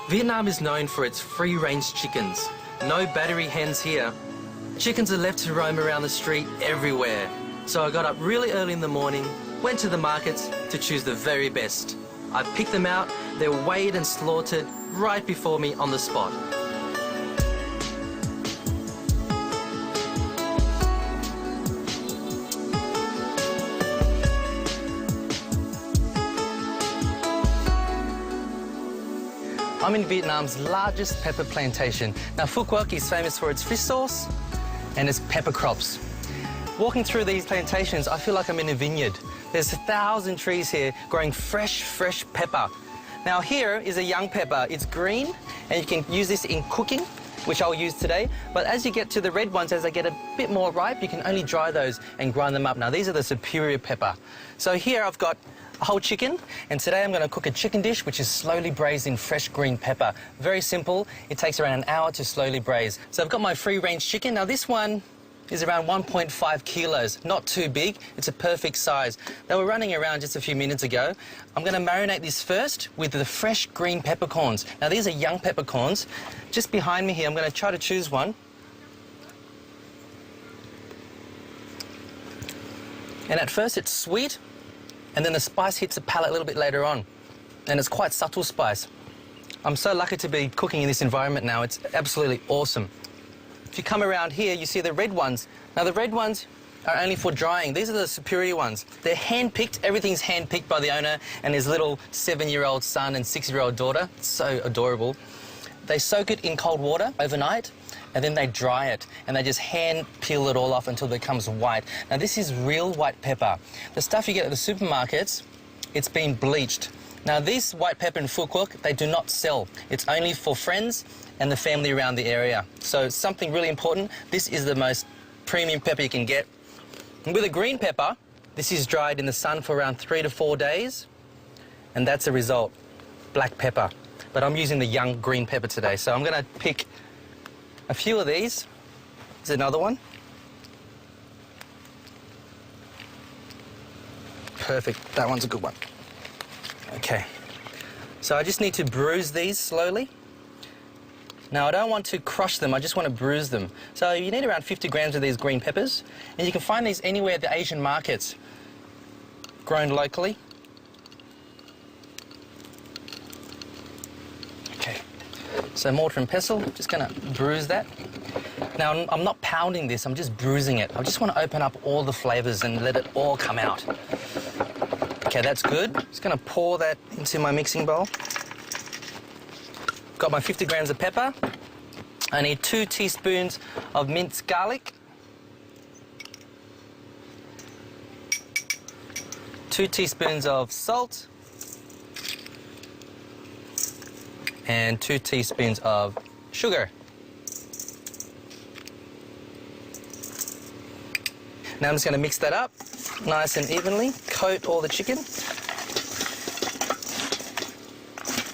Vietnam is known for its free-range chickens. No battery hens here. Chickens are left to roam around the street everywhere. So I got up really early in the morning, went to the markets to choose the very best. I picked them out, they're weighed and slaughtered right before me on the spot. I'm in Vietnam's largest pepper plantation. Now, Phu Quoc is famous for its fish sauce and its pepper crops. Walking through these plantations, I feel like I'm in a vineyard. There's 1,000 trees here growing fresh pepper. Now, here is a young pepper. It's green, and you can use this in cooking, which I'll use today. But as you get to the red ones, as they get a bit more ripe, you can only dry those and grind them up. Now, these are the superior pepper. So here I've got a whole chicken, and today I'm going to cook a chicken dish which is slowly braised in fresh green pepper. Very simple. It takes around an hour to slowly braise. So I've got my free-range chicken. Now this one is around 1.5 kilos. Not too big. It's a perfect size. They were running around just a few minutes ago. I'm going to marinate this first with the fresh green peppercorns. Now these are young peppercorns. Just behind me here, I'm going to try to choose one. And at first it's sweet, and then the spice hits the palate a little bit later on. And it's quite subtle spice. I'm so lucky to be cooking in this environment now. It's absolutely awesome. If you come around here, you see the red ones. Now, the red ones are only for drying. These are the superior ones. They're hand-picked. Everything's hand-picked by the owner and his little 7-year-old son and 6-year-old daughter. It's so adorable. They soak it in cold water overnight, and then they dry it, and they just hand peel it all off until it becomes white. Now, this is real white pepper. The stuff you get at the supermarkets, it's been bleached. Now, this white pepper in Phu Quoc, they do not sell. It's only for friends and the family around the area. So, something really important, this is the most premium pepper you can get. And with a green pepper, this is dried in the sun for around 3 to 4 days, and that's the result, black pepper. But I'm using the young green pepper today, so I'm gonna pick a few of these. There's another one. Perfect, that one's a good one. Okay, so I just need to bruise these slowly. Now, I don't want to crush them, I just want to bruise them. So you need around 50 grams of these green peppers, and you can find these anywhere at the Asian markets, grown locally. So mortar and pestle, just going to bruise that. Now, I'm not pounding this, I'm just bruising it. I just want to open up all the flavours and let it all come out. Okay, that's good. Just going to pour that into my mixing bowl. Got my 50 grams of pepper. I need 2 teaspoons of minced garlic. 2 teaspoons of salt. And 2 teaspoons of sugar. Now I'm just going to mix that up nice and evenly, coat all the chicken.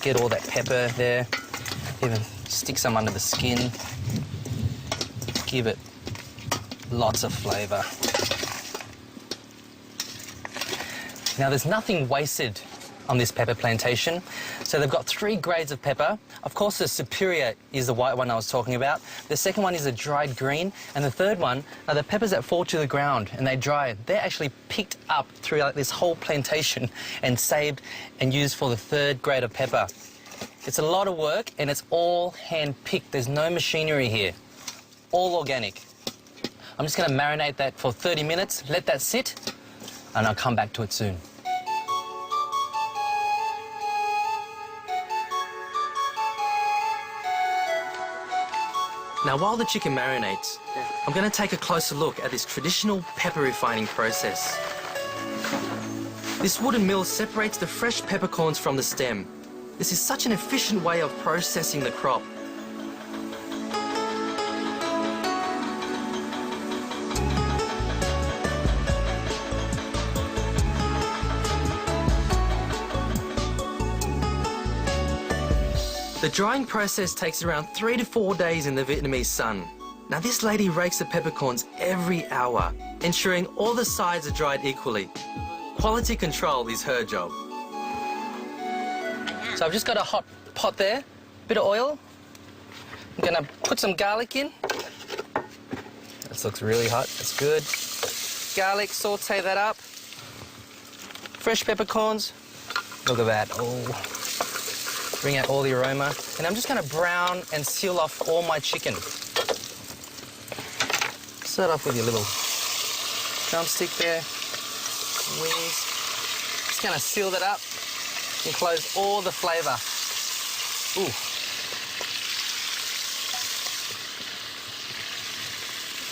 Get all that pepper there, even stick some under the skin. Give it lots of flavour. Now there's nothing wasted on this pepper plantation. So they've got 3 grades of pepper. Of course, the superior is the white one I was talking about. The second one is a dried green, and the third one are the peppers that fall to the ground and they dry. They're actually picked up throughout this whole plantation and saved and used for the 3rd grade of pepper. It's a lot of work, and it's all hand-picked. There's no machinery here. All organic. I'm just going to marinate that for 30 minutes, let that sit, and I'll come back to it soon. Now, while the chicken marinates, I'm going to take a closer look at this traditional pepper refining process. This wooden mill separates the fresh peppercorns from the stem. This is such an efficient way of processing the crop. The drying process takes around 3 to 4 days in the Vietnamese sun. Now, this lady rakes the peppercorns every hour, ensuring all the sides are dried equally. Quality control is her job. So I've just got a hot pot there Bit of oil. I'm gonna put some garlic in. This looks really hot, that's good. Garlic, saute that up. Fresh peppercorns. Look at that, oh. Bring out all the aroma. And I'm just gonna brown and seal off all my chicken. Start off with your little drumstick there, wings. Just gonna seal that up and close all the flavour. Ooh.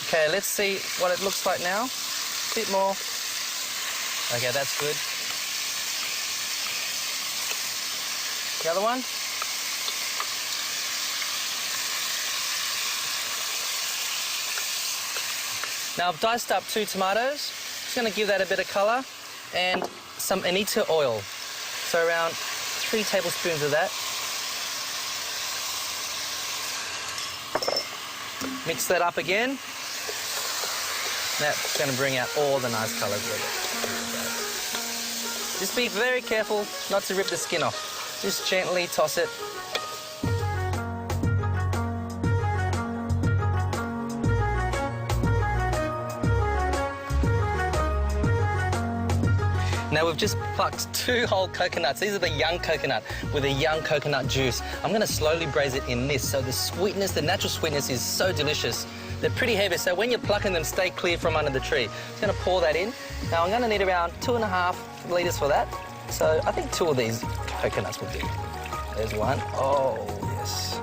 Okay, let's see what it looks like now. A bit more. Okay, that's good. The other one. Now I've diced up 2 tomatoes. Just going to give that a bit of colour and some Anita oil. So around 3 tablespoons of that. Mix that up again. That's going to bring out all the nice colours with it. Just be very careful not to rip the skin off. Just gently toss it. Now we've just plucked 2 whole coconuts. These are the young coconut with a young coconut juice. I'm going to slowly braise it in this, so the sweetness, the natural sweetness is so delicious. They're pretty heavy, so when you're plucking them, stay clear from under the tree. Just going to pour that in. Now I'm going to need around 2.5 litres for that. So I think 2 of these coconuts will do. There's one. Oh, yes.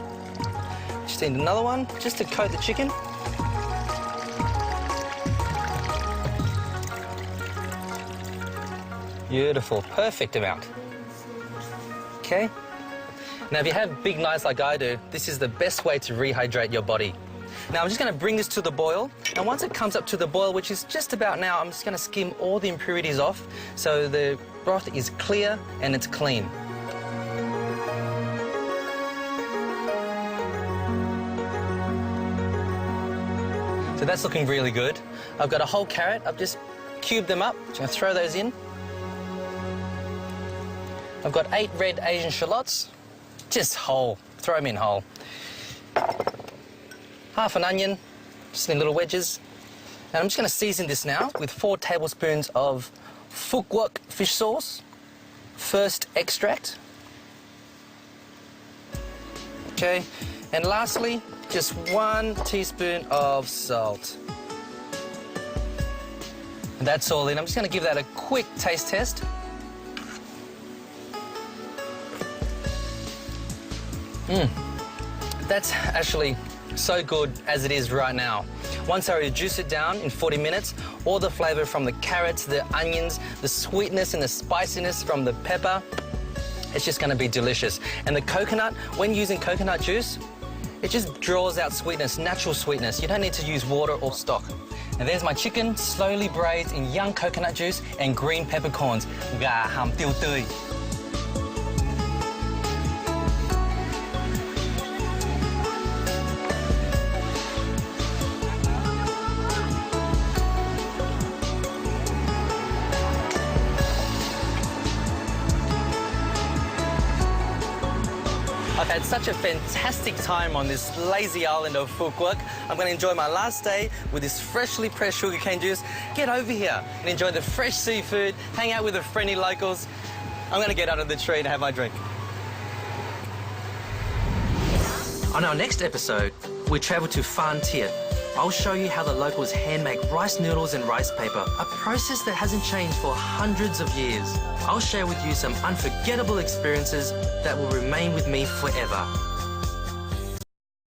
Just need another one, just to coat the chicken. Beautiful, perfect amount. Okay. Now, if you have big knives like I do, this is the best way to rehydrate your body. Now, I'm just going to bring this to the boil, and once it comes up to the boil, which is just about now, I'm just going to skim all the impurities off so the broth is clear and it's clean. So that's looking really good. I've got a whole carrot. I've just cubed them up. Just going to throw those in. I've got 8 red Asian shallots, just whole, throw them in whole. Half an onion, just in little wedges. And I'm just going to season this now with 4 tablespoons of Phuc Quoc fish sauce, first extract. Okay, and lastly, just 1 teaspoon of salt. And that's all in. I'm just going to give that a quick taste test. That's actually so good as it is right now. Once I reduce it down in 40 minutes, all the flavour from the carrots, the onions, the sweetness and the spiciness from the pepper, it's just going to be delicious. And the coconut, when using coconut juice, it just draws out sweetness, natural sweetness. You don't need to use water or stock. And there's my chicken, slowly braised in young coconut juice and green peppercorns. Gà hầm tiêu tươi. I've had such a fantastic time on this lazy island of Phuc Quoc. I'm going to enjoy my last day with this freshly pressed sugarcane juice. Get over here and enjoy the fresh seafood, hang out with the friendly locals. I'm going to get under the tree and have my drink. On our next episode, we travel to Phan Thiet. I'll show you how the locals hand-make rice noodles and rice paper, a process that hasn't changed for hundreds of years. I'll share with you some unforgettable experiences that will remain with me forever.